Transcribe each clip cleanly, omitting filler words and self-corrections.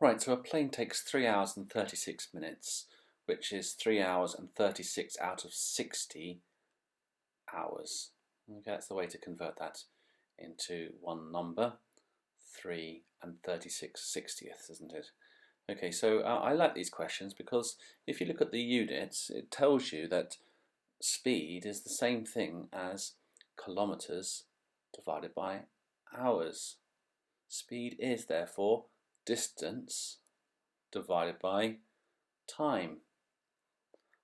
Right, so a plane takes 3 hours and 36 minutes, which is 3 hours and 36 out of 60 hours. Okay, that's the way to convert that into one number, 3 and 36 sixtieths, isn't it? Okay, so I like these questions because if you look at the units, it tells you that speed is the same thing as kilometers divided by hours. Speed is therefore distance divided by time.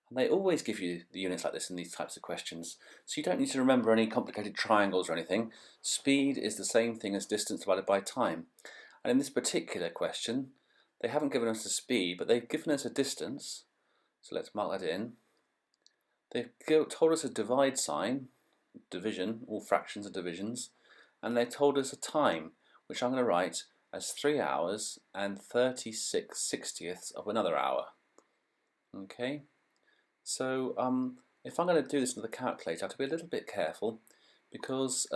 And they always give you the units like this in these types of questions, so you don't need to remember any complicated triangles or anything. Speed is the same thing as distance divided by time. And in this particular question, they haven't given us a speed, but they've given us a distance. So let's mark that in. They've told us a divide sign, division, all fractions are divisions, and they told us a time, which I'm going to write as 3 hours and 36 sixtieths of another hour. Okay, so if I'm going to do this with a calculator, I have to be a little bit careful because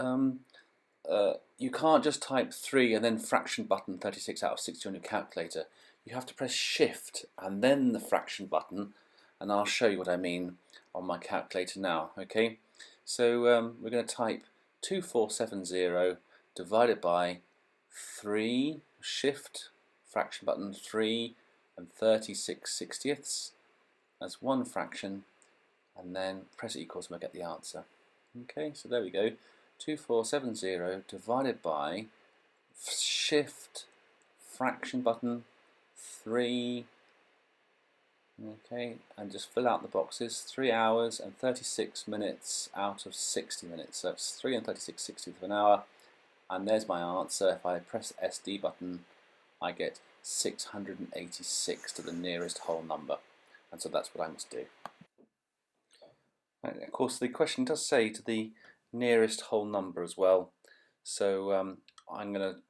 you can't just type 3 and then fraction button 36 out of 60 on your calculator. You have to press shift and then the fraction button, and I'll show you what I mean on my calculator now. Okay, so we're going to type 2470 divided by 3, shift, fraction button 3 and 36 sixtieths as one fraction, and then press equals and we'll get the answer. Okay, so there we go. 2470 divided by shift, fraction button 3, okay, and just fill out the boxes. 3 hours and 36 minutes out of 60 minutes, so it's 3 and 36 sixtieths of an hour, and there's my answer. If I press SD button, I get 686 to the nearest whole number, and so that's what I must do. Right, of course, the question does say to the nearest whole number as well, so I'm going to,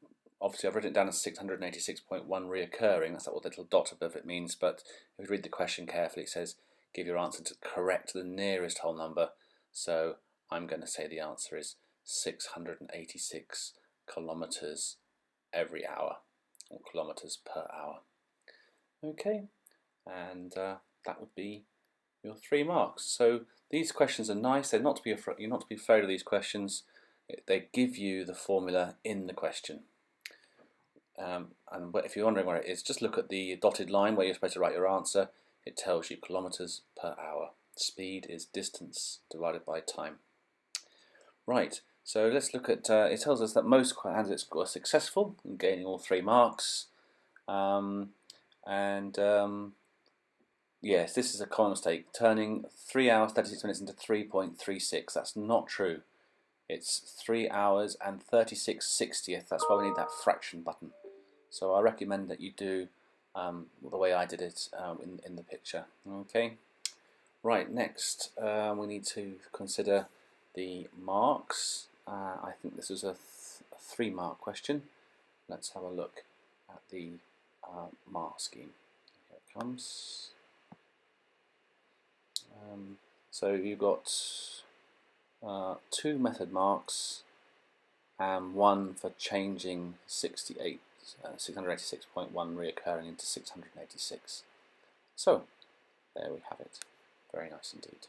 obviously I've written it down as 686.1 reoccurring. That's what the little dot above it means, but if you read the question carefully, it says give your answer to correct the nearest whole number, so I'm going to say the answer is 686 kilometers every hour, or kilometers per hour. Okay, and that would be your 3 marks. So these questions are nice. They're not to be you're not to be afraid of these questions. They give you the formula in the question. And if you're wondering where it is, just look at the dotted line where you're supposed to write your answer. It tells you kilometers per hour. Speed is distance divided by time. Right, so let's look at, it tells us that most candidates were successful in gaining all 3 marks. Yes, this is a common mistake, turning 3 hours 36 minutes into 3.36. That's not true. It's 3 hours and 36 sixtieths. That's why we need that fraction button. So I recommend that you do the way I did it in the picture. Okay. Right, next we need to consider the marks. I think this is a 3-mark question. Let's have a look at the mark scheme. Here it comes. So you've got 2 method marks and 1 for changing 686.1 reoccurring into 686. So there we have it. Very nice indeed.